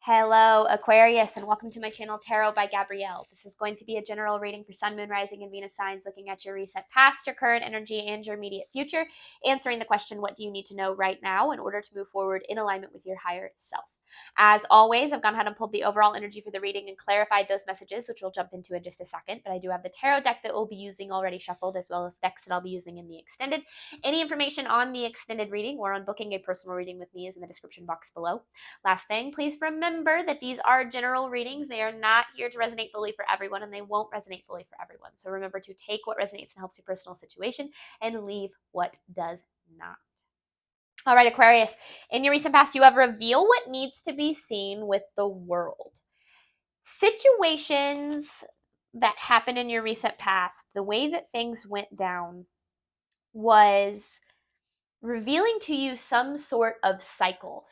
Hello, Aquarius, and welcome to my channel, Tarot by Gabrielle. This is going to be a general reading for Sun, Moon, Rising, and Venus signs, looking at your recent past, your current energy, and your immediate future, answering the question, what do you need to know right now in order to move forward in alignment with your higher self? As always, I've gone ahead and pulled the overall energy for the reading and clarified those messages, which we'll jump into in just a second, but I do have the tarot deck that we'll be using already shuffled, as well as decks that I'll be using in the extended. Any information on the extended reading or on booking a personal reading with me is in the description box below. Last thing, please remember that these are general readings. They are not here to resonate fully for everyone, and they won't resonate fully for everyone. So remember to take what resonates and helps your personal situation and leave what does not. All right, Aquarius, in your recent past, you have revealed what needs to be seen with the world. Situations that happened in your recent past, the way that things went down was revealing to you some sort of cycle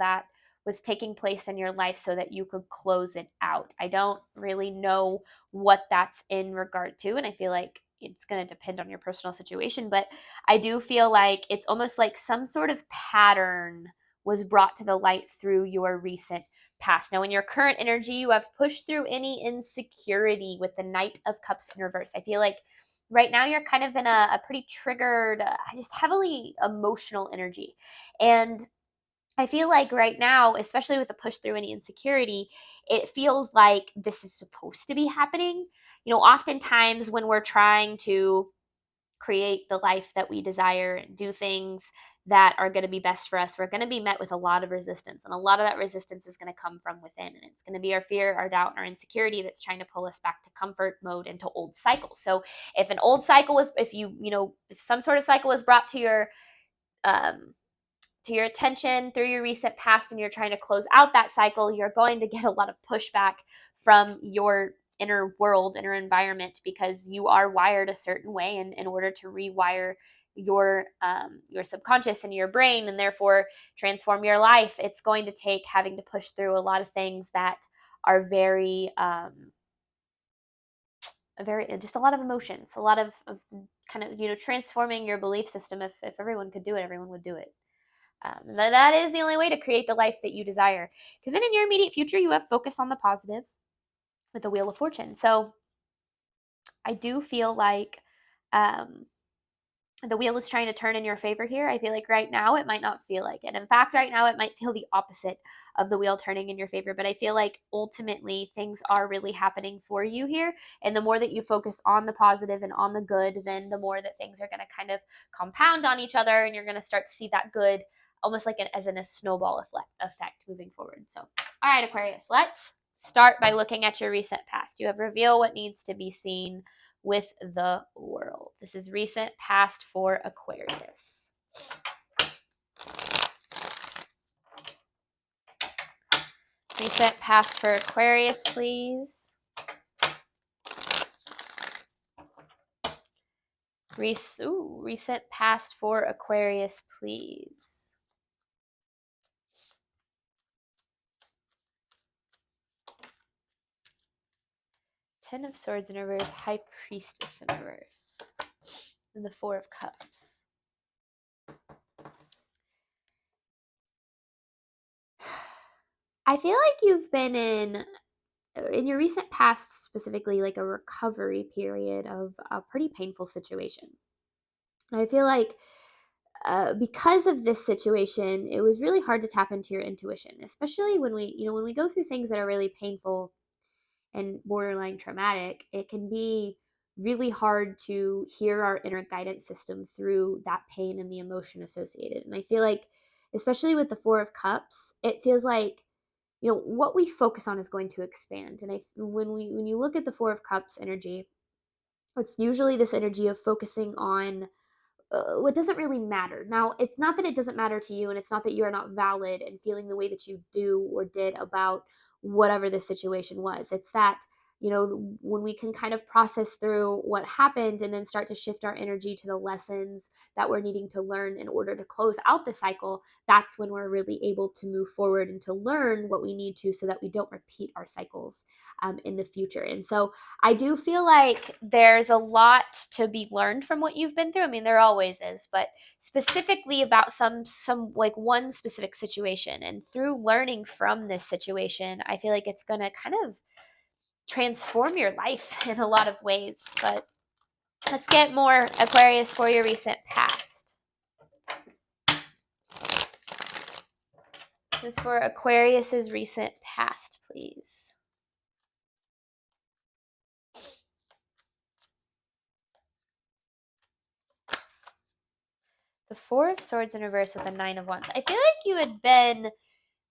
that was taking place in your life so that you could close it out. I don't really know what that's in regard to, and I feel like it's going to depend on your personal situation, but I do feel like it's almost like some sort of pattern was brought to the light through your recent past. Now, in your current energy, you have pushed through any insecurity with the Knight of Cups in reverse. I feel like right now you're kind of in a pretty triggered, just heavily emotional energy. And I feel like right now, especially with the push through any insecurity, it feels like this is supposed to be happening. Oftentimes when we're trying to create the life that we desire and do things that are going to be best for us, we're going to be met with a lot of resistance. And a lot of that resistance is going to come from within. And it's going to be our fear, our doubt, and our insecurity that's trying to pull us back to comfort mode and to old cycles. So if an old cycle was, if some sort of cycle was brought to your attention through your recent past and you're trying to close out that cycle, you're going to get a lot of pushback from your inner world, inner environment, because you are wired a certain way, and in order to rewire your subconscious and your brain, and therefore transform your life, it's going to take having to push through a lot of things that are very just a lot of emotions, a lot of kind of transforming your belief system. If everyone could do it, everyone would do it. That is the only way to create the life that you desire. Because then in your immediate future, you have focus on the positive with the Wheel of Fortune. So I do feel like the wheel is trying to turn in your favor here. I feel like right now it might not feel like it. In fact, right now it might feel the opposite of the wheel turning in your favor. But I feel like ultimately things are really happening for you here. And the more that you focus on the positive and on the good, then the more that things are going to kind of compound on each other, and you're going to start to see that good almost like as in a snowball effect moving forward. So, all right, Aquarius, let's start by looking at your recent past. You have revealed what needs to be seen with the world. This is recent past for Aquarius. Recent past for Aquarius, please. Recent past for Aquarius, please. Ten of Swords in reverse, High Priestess in reverse, and the Four of Cups. I feel like you've been in your recent past, specifically, like a recovery period of a pretty painful situation. I feel like because of this situation, it was really hard to tap into your intuition, especially when we go through things that are really painful and borderline traumatic. It can be really hard to hear our inner guidance system through that pain and the emotion associated. And I feel like, especially with the Four of Cups, it feels like what we focus on is going to expand. And when you look at the Four of Cups energy, it's usually this energy of focusing on what doesn't really matter. Now, it's not that it doesn't matter to you, and it's not that you are not valid and feeling the way that you do or did about whatever the situation was. It's that when we can kind of process through what happened and then start to shift our energy to the lessons that we're needing to learn in order to close out the cycle, that's when we're really able to move forward and to learn what we need to so that we don't repeat our cycles in the future. And so I do feel like there's a lot to be learned from what you've been through. I mean, there always is, but specifically about some like one specific situation. And through learning from this situation, I feel like it's going to kind of transform your life in a lot of ways. But let's get more Aquarius for your recent past. This is for Aquarius's recent past, please. The Four of Swords in reverse with the Nine of Wands. I feel like you had been,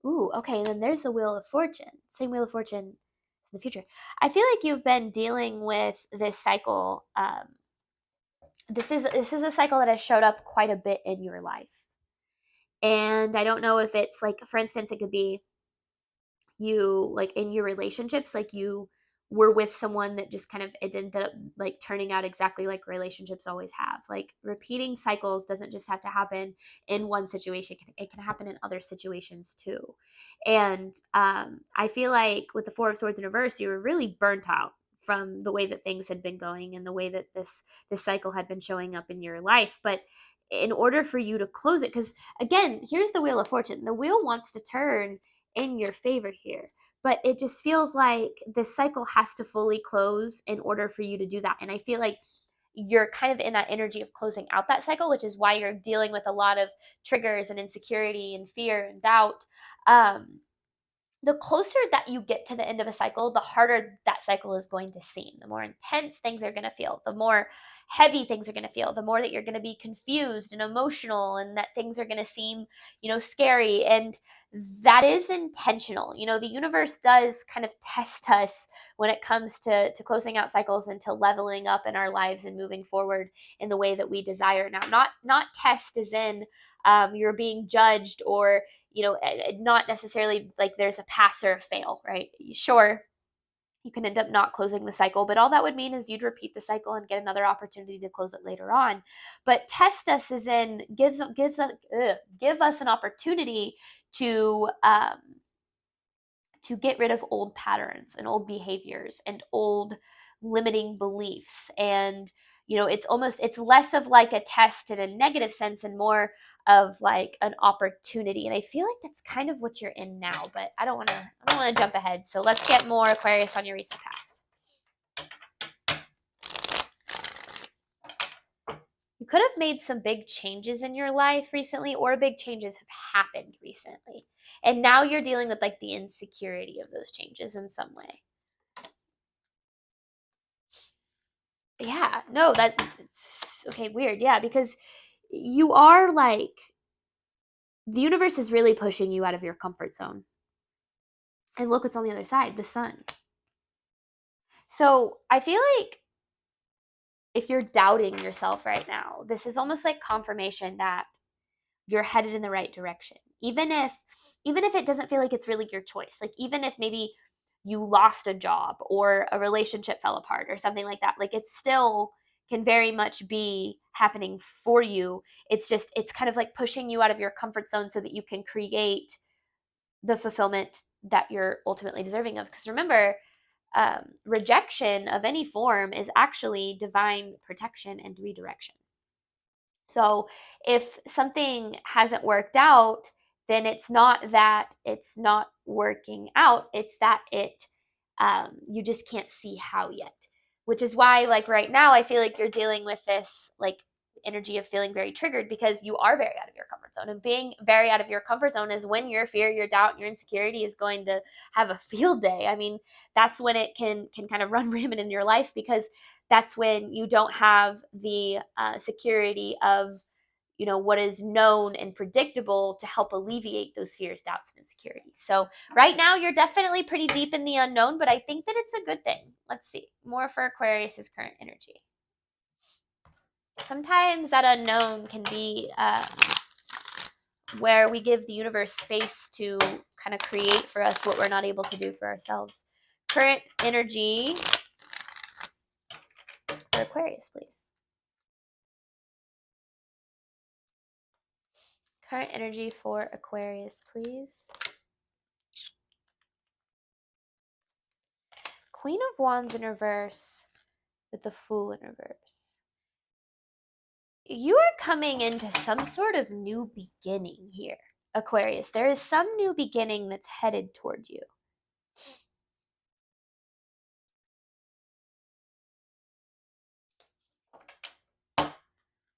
okay, and then there's the Wheel of Fortune. Same Wheel of Fortune in the future. I feel like you've been dealing with this cycle. This is a cycle that has showed up quite a bit in your life. And I don't know if it's like, for instance, it could be you like in your relationships, like you were with someone that just kind of, it ended up like turning out exactly like relationships always have. Like repeating cycles doesn't just have to happen in one situation, it can happen in other situations too. And I feel like with the Four of Swords in reverse, you were really burnt out from the way that things had been going and the way that this cycle had been showing up in your life. But in order for you to close it, because again, here's the Wheel of Fortune, the wheel wants to turn in your favor here, but it just feels like this cycle has to fully close in order for you to do that. And I feel like you're kind of in that energy of closing out that cycle, which is why you're dealing with a lot of triggers and insecurity and fear and doubt. The closer that you get to the end of a cycle, the harder that cycle is going to seem. The more intense things are going to feel, the more heavy things are going to feel, the more that you're going to be confused and emotional, and that things are going to seem, scary. And that is intentional. The universe does kind of test us when it comes to closing out cycles and to leveling up in our lives and moving forward in the way that we desire. Now, not test as in you're being judged, or not necessarily like there's a pass or a fail, right? Sure, you can end up not closing the cycle, but all that would mean is you'd repeat the cycle and get another opportunity to close it later on. But test us as in give us an opportunity to get rid of old patterns and old behaviors and old limiting beliefs. And it's less of like a test in a negative sense and more of like an opportunity. And I feel like that's kind of what you're in now, but I don't want to jump ahead. So let's get more Aquarius on your recent past. You could have made some big changes in your life recently, or big changes have happened recently. And now you're dealing with like the insecurity of those changes in some way. Yeah, no, that's okay, weird. Yeah, because you are like, the universe is really pushing you out of your comfort zone. And look what's on the other side, the sun. So I feel like if you're doubting yourself right now, this is almost like confirmation that you're headed in the right direction. Even if it doesn't feel like it's really your choice. Like even if maybe you lost a job or a relationship fell apart or something like that, like it still can very much be happening for you. It's kind of like pushing you out of your comfort zone so that you can create the fulfillment that you're ultimately deserving of. Because remember, rejection of any form is actually divine protection and redirection. So if something hasn't worked out, then it's not that it's not working out, it's that you just can't see how yet. Which is why, like right now, I feel like you're dealing with this like energy of feeling very triggered because you are very out of your comfort zone. And being very out of your comfort zone is when your fear, your doubt, your insecurity is going to have a field day. I mean, that's when it can kind of run rampant in your life, because that's when you don't have the security of what is known and predictable to help alleviate those fears, doubts, and insecurities. So right now you're definitely pretty deep in the unknown, but I think that it's a good thing. Let's see more for Aquarius's current energy. Sometimes that unknown can be where we give the universe space to kind of create for us what we're not able to do for ourselves. Current energy for Aquarius, please. Current energy for Aquarius, please. Queen of Wands in reverse with the Fool in reverse. You are coming into some sort of new beginning here, Aquarius. There is some new beginning that's headed toward you.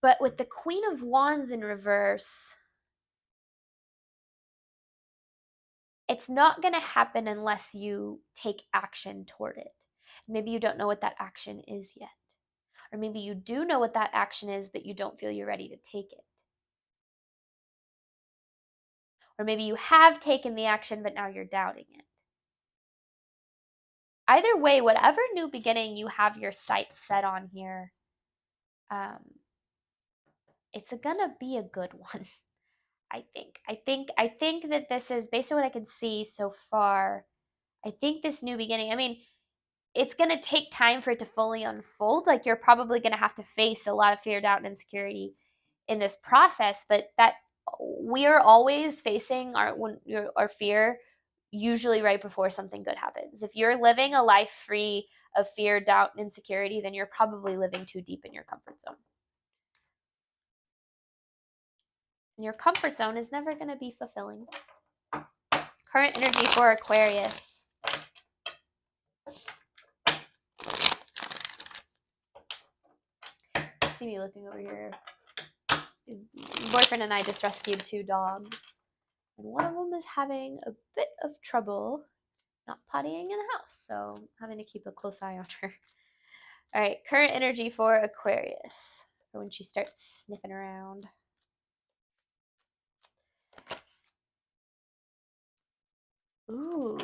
But with the Queen of Wands in reverse, it's not going to happen unless you take action toward it. Maybe you don't know what that action is yet. Or maybe you do know what that action is, but you don't feel you're ready to take it. Or maybe you have taken the action, but now you're doubting it. Either way, whatever new beginning you have your sights set on here, it's gonna be a good one. I think that this is, based on what I can see so far, I think this new beginning, I mean, it's going to take time for it to fully unfold. Like, you're probably going to have to face a lot of fear, doubt, and insecurity in this process, but that we are always facing our fear usually right before something good happens. If you're living a life free of fear, doubt, and insecurity, then you're probably living too deep in your comfort zone. And your comfort zone is never going to be fulfilling. Current energy for Aquarius. You see me looking over here. Boyfriend and I just rescued 2 dogs, and one of them is having a bit of trouble not pottying in the house, so I'm having to keep a close eye on her. All right, current energy for Aquarius for when she starts sniffing around. Ooh,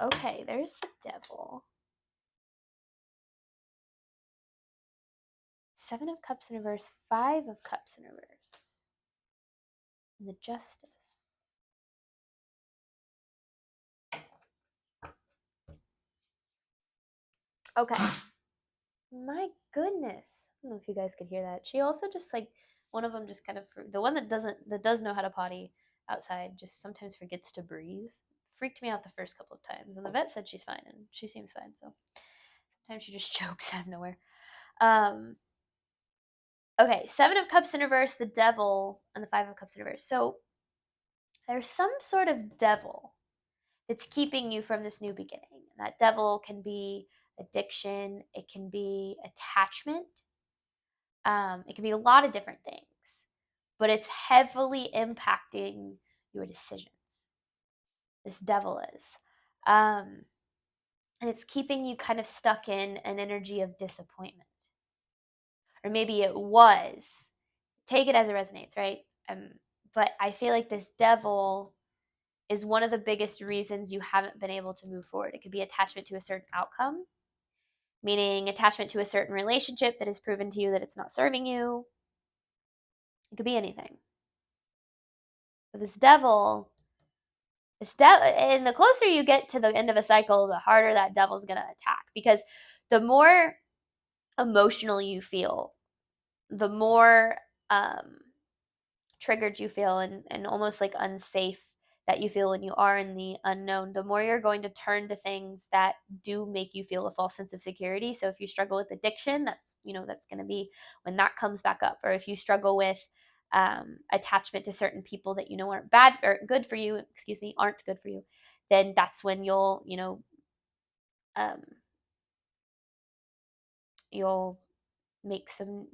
okay, there's the Devil. 7 of Cups in reverse, 5 of Cups in reverse, and the Justice. Okay. My goodness. I don't know if you guys could hear that. She also just, like, one of them just kind of, the one that does know how to potty outside just sometimes forgets to breathe. Freaked me out the first couple of times, and the vet said she's fine, and she seems fine, so sometimes she just chokes out of nowhere. Okay, 7 of Cups in reverse, the Devil, and the 5 of Cups in reverse. So there's some sort of devil that's keeping you from this new beginning. That devil can be addiction, it can be attachment, it can be a lot of different things, but it's heavily impacting your decisions. This devil is. And it's keeping you kind of stuck in an energy of disappointment. Or maybe it was. Take it as it resonates, right? But I feel like this devil is one of the biggest reasons you haven't been able to move forward. It could be attachment to a certain outcome, meaning attachment to a certain relationship that has proven to you that it's not serving you. It could be anything. But this devil, and the closer you get to the end of a cycle, the harder that devil's going to attack, because the more emotional you feel, the more triggered you feel, and almost like unsafe that you feel when you are in the unknown, the more you're going to turn to things that do make you feel a false sense of security. So if you struggle with addiction, that's going to be when that comes back up. Or if you struggle with attachment to certain people that aren't bad or good for you, aren't good for you, then that's when you'll make some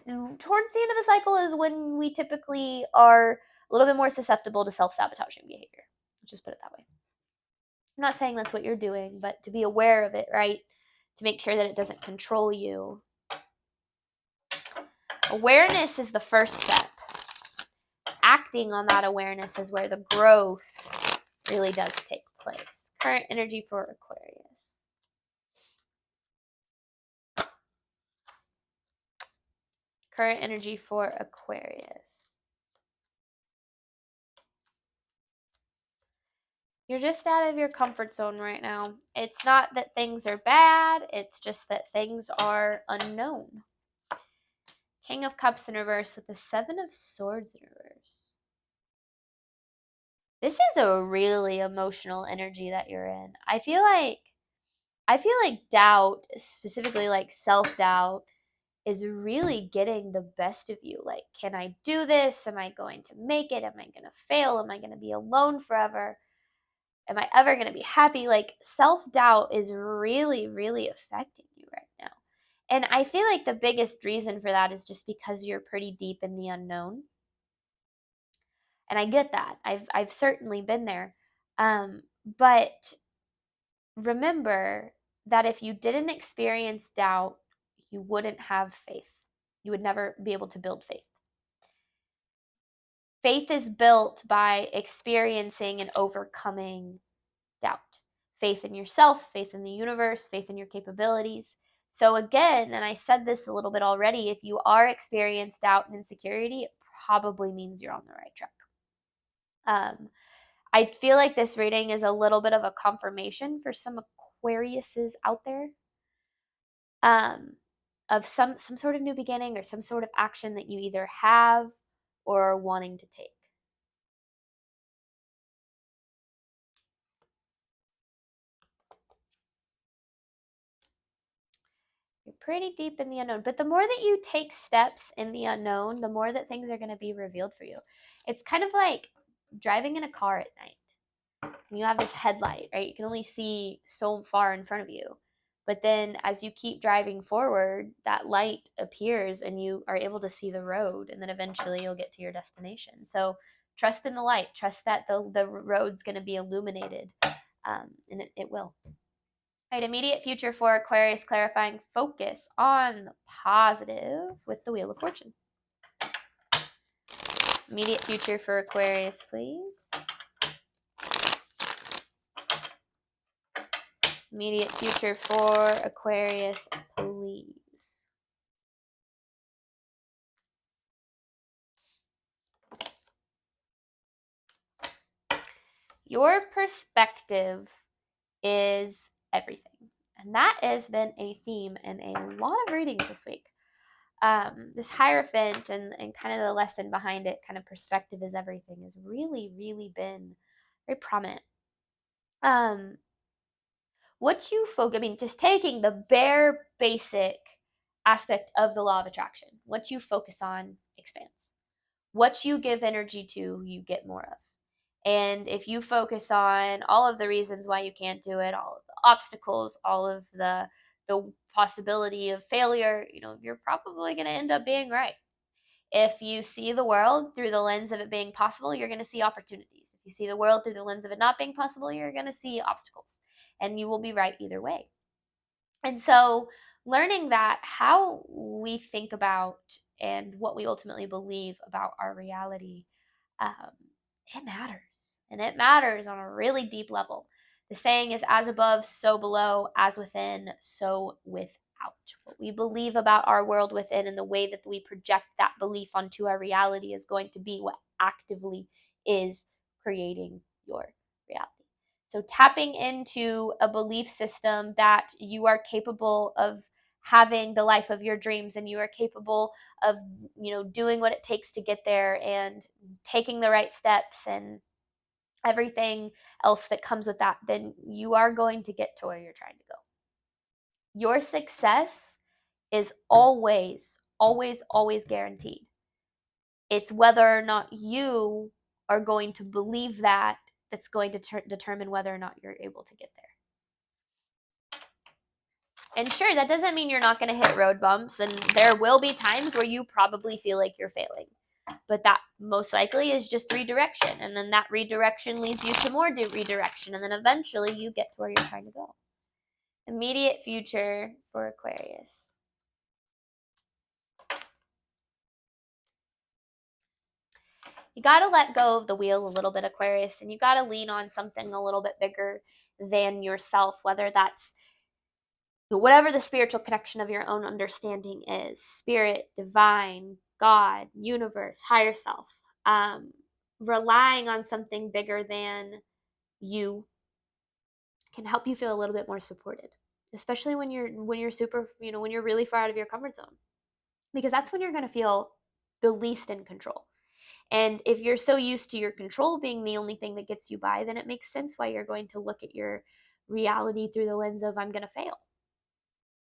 towards the end of the cycle is when we typically are a little bit more susceptible to self-sabotaging behavior. Let's just put it that way. I'm not saying that's what you're doing, but to be aware of it, right? To make sure that it doesn't control you. Awareness is the first step. Acting on that awareness is where the growth really does take place. Current energy for Aquarius. Current energy for Aquarius. You're just out of your comfort zone right now. It's not that things are bad, it's just that things are unknown. King of Cups in reverse with the Seven of Swords in reverse. This is a really emotional energy that you're in. I feel like doubt, specifically like self-doubt, is really getting the best of you. Like, can I do this? Am I going to make it? Am I going to fail? Am I going to be alone forever? Am I ever going to be happy? Like, self-doubt is really, really affecting you right now. And I feel like the biggest reason for that is just because you're pretty deep in the unknown. And I get that. I've certainly been there. But remember that if you didn't experience doubt, you wouldn't have faith. You would never be able to build faith. Faith is built by experiencing and overcoming doubt. Faith in yourself, faith in the universe, faith in your capabilities. So again, and I said this a little bit already, if you are experiencing doubt and insecurity, it probably means you're on the right track. I feel like this reading is a little bit of a confirmation for some Aquariuses out there, of some sort of new beginning or some sort of action that you either have or are wanting to take. You're pretty deep in the unknown, but the more that you take steps in the unknown, the more that things are going to be revealed for you. It's kind of like driving in a car at night. You have this headlight, right? You can only see so far in front of you. But then as you keep driving forward, that light appears and you are able to see the road, and then eventually you'll get to your destination. So trust in the light. Trust that the road's going to be illuminated, and it will. All right, immediate future for Aquarius, clarifying focus on positive with the Wheel of Fortune. Immediate future for Aquarius, please. Immediate future for Aquarius, please. Your perspective is everything. And that has been a theme in a lot of readings this week. This Hierophant and kind of the lesson behind it, kind of perspective is everything, has really, really been very prominent. What you focus, I mean, just taking the bare basic aspect of the law of attraction, what you focus on expands. What you give energy to, you get more of. And if you focus on all of the reasons why you can't do it, all of the obstacles, all of the possibility of failure, you're probably going to end up being right. If you see the world through the lens of it being possible, you're going to see opportunities. If you see the world through the lens of it not being possible, you're going to see obstacles. And you will be right either way. And so learning that how we think about and what we ultimately believe about our reality, it matters. And it matters on a really deep level. The saying is, as above, so below, as within, so without. What we believe about our world within and the way that we project that belief onto our reality is going to be what actively is creating your reality. So tapping into a belief system that you are capable of having the life of your dreams, and you are capable of doing what it takes to get there and taking the right steps and everything else that comes with that, then you are going to get to where you're trying to go. Your success is always, always, always guaranteed. It's whether or not you are going to believe that that's going to determine whether or not you're able to get there. And sure, that doesn't mean you're not going to hit road bumps, and there will be times where you probably feel like you're failing. But that most likely is just redirection, and then that redirection leads you to more redirection, and then eventually you get to where you're trying to go. Immediate future for Aquarius. You got to let go of the wheel a little bit, Aquarius, and you got to lean on something a little bit bigger than yourself, whether that's whatever the spiritual connection of your own understanding is, spirit, divine, God, universe, higher self. Relying on something bigger than you can help you feel a little bit more supported, especially when you're super, when you're really far out of your comfort zone, because that's when you're going to feel the least in control. And if you're so used to your control being the only thing that gets you by, then it makes sense why you're going to look at your reality through the lens of I'm going to fail.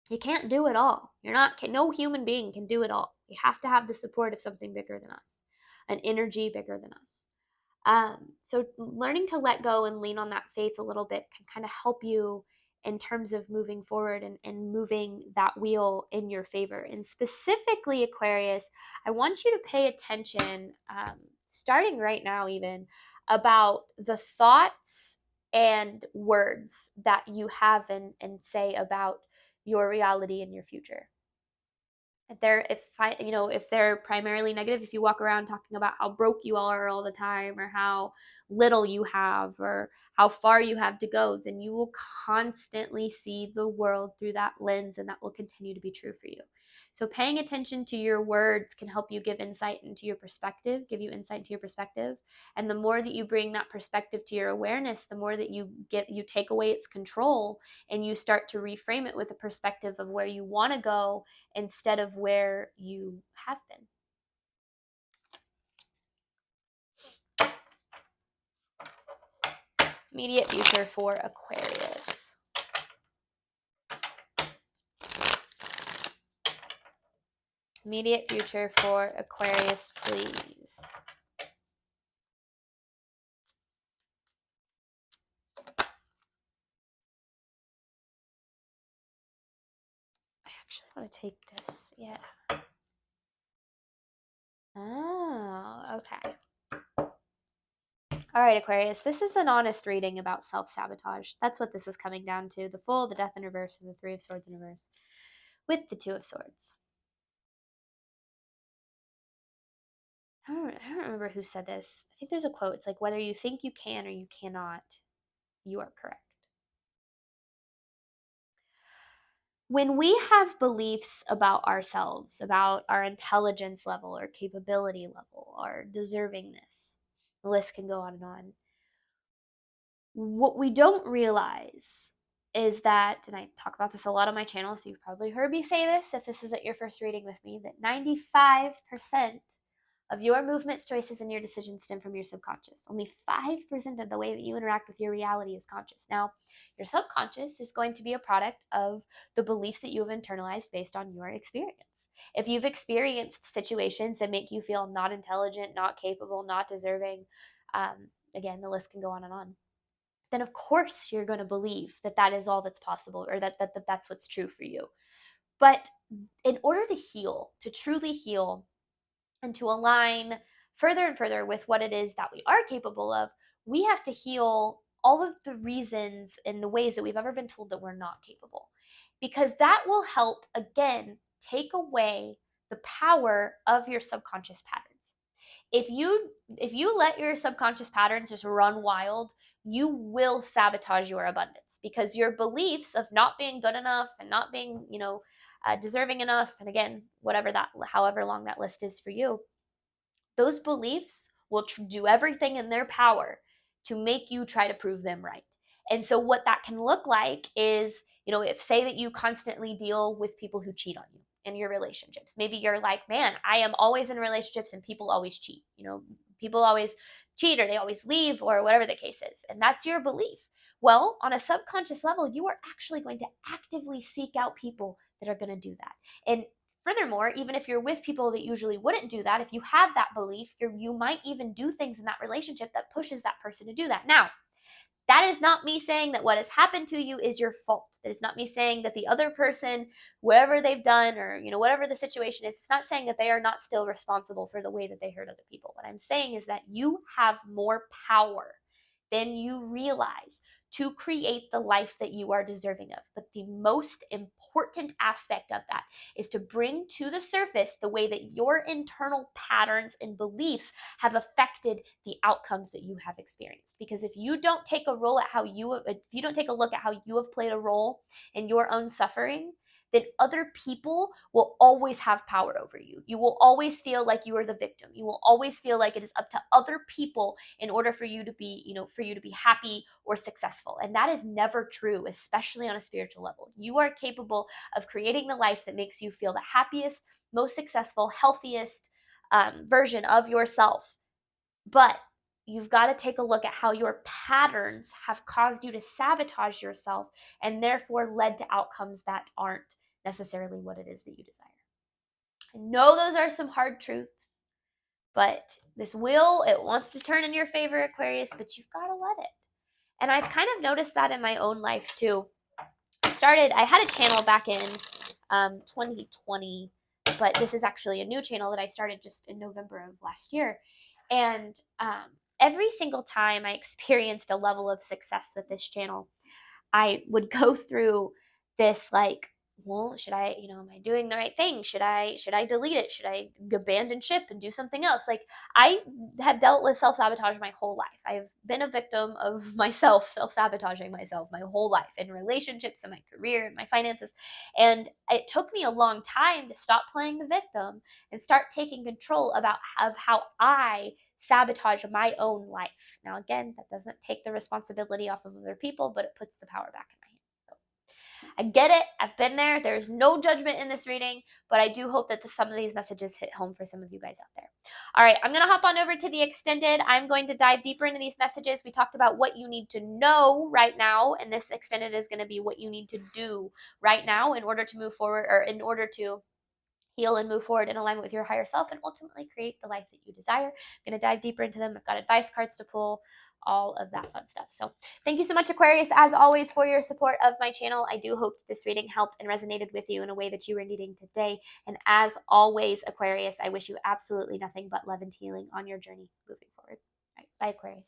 You can't do it all. No human being can do it all. You have to have the support of something bigger than us, an energy bigger than us. So learning to let go and lean on that faith a little bit can kind of help you in terms of moving forward and moving that wheel in your favor. And specifically, Aquarius, I want you to pay attention, starting right now even, about the thoughts and words that you have and say about your reality and your future. If they're primarily negative, if you walk around talking about how broke you are all the time, or how little you have, or how far you have to go, then you will constantly see the world through that lens, and that will continue to be true for you. So paying attention to your words can help you give you insight into your perspective. And the more that you bring that perspective to your awareness, the more that you take away its control, and you start to reframe it with a perspective of where you want to go instead of where you have been. Immediate future for Aquarius. Immediate future for Aquarius, please. I actually want to take this. Yeah. Oh, okay. All right, Aquarius. This is an honest reading about self-sabotage. That's what this is coming down to. The Fool, the Death in reverse, and the Three of Swords in reverse, with the Two of Swords. I don't remember who said this. I think there's a quote. It's like, whether you think you can or you cannot, you are correct. When we have beliefs about ourselves, about our intelligence level, our capability level, our deservingness, the list can go on and on. What we don't realize is that, and I talk about this a lot on my channel, so you've probably heard me say this if this isn't your first reading with me, that 95% of your movements, choices, and your decisions stem from your subconscious. Only 5% of the way that you interact with your reality is conscious. Now, your subconscious is going to be a product of the beliefs that you have internalized based on your experience. If you've experienced situations that make you feel not intelligent, not capable, not deserving, again, the list can go on and on, then of course you're going to believe that that is all that's possible, or that's what's true for you. But in order to heal, to truly heal, and to align further and further with what it is that we are capable of, we have to heal all of the reasons and the ways that we've ever been told that we're not capable. Because that will help, again, take away the power of your subconscious patterns. If you let your subconscious patterns just run wild, you will sabotage your abundance, because your beliefs of not being good enough and not being, deserving enough, and again, however long that list is for you, those beliefs will do everything in their power to make you try to prove them right. And so what that can look like is, if say that you constantly deal with people who cheat on you in your relationships. Maybe you're like, man, I am always in relationships and people always cheat. People always cheat, or they always leave, or whatever the case is. And that's your belief. Well, on a subconscious level, you are actually going to actively seek out people that are going to do that. And furthermore, even if you're with people that usually wouldn't do that, if you have that belief, you might even do things in that relationship that pushes that person to do that. Now, that is not me saying that what has happened to you is your fault. That is not me saying that the other person, whatever they've done, or whatever the situation is, it's not saying that they are not still responsible for the way that they hurt other people. What I'm saying is that you have more power than you realize to create the life that you are deserving of. But the most important aspect of that is to bring to the surface the way that your internal patterns and beliefs have affected the outcomes that you have experienced. Because if you don't take a look at how you have played a role in your own suffering, then other people will always have power over you. You will always feel like you are the victim. You will always feel like it is up to other people in order for you to be, for you to be happy or successful. And that is never true, especially on a spiritual level. You are capable of creating the life that makes you feel the happiest, most successful, healthiest version of yourself. But you've got to take a look at how your patterns have caused you to sabotage yourself and therefore led to outcomes that aren't necessarily what it is that you desire. I know those are some hard truths, but this wheel, it wants to turn in your favor, Aquarius, but you've got to let it. And I've kind of noticed that in my own life too. I had a channel back in 2020, but this is actually a new channel that I started just in November of last year. And every single time I experienced a level of success with this channel, I would go through this like, well, should I, am I doing the right thing? Should I delete it? Should I abandon ship and do something else? Like, I have dealt with self-sabotage my whole life. I've been a victim of myself, self-sabotaging myself my whole life, in relationships, in my career, in my finances. And it took me a long time to stop playing the victim and start taking control of how I sabotage my own life. Now, again, that doesn't take the responsibility off of other people, but it puts the power back in my hands. So I get it. I've been there. There's no judgment in this reading, but I do hope that some of these messages hit home for some of you guys out there. All right, I'm going to hop on over to the extended. I'm going to dive deeper into these messages. We talked about what you need to know right now, and this extended is going to be what you need to do right now in order to move forward, or in order to heal and move forward in alignment with your higher self and ultimately create the life that you desire. I'm going to dive deeper into them. I've got advice cards to pull, all of that fun stuff. So thank you so much, Aquarius, as always, for your support of my channel. I do hope this reading helped and resonated with you in a way that you were needing today. And as always, Aquarius, I wish you absolutely nothing but love and healing on your journey moving forward. All right, bye, Aquarius.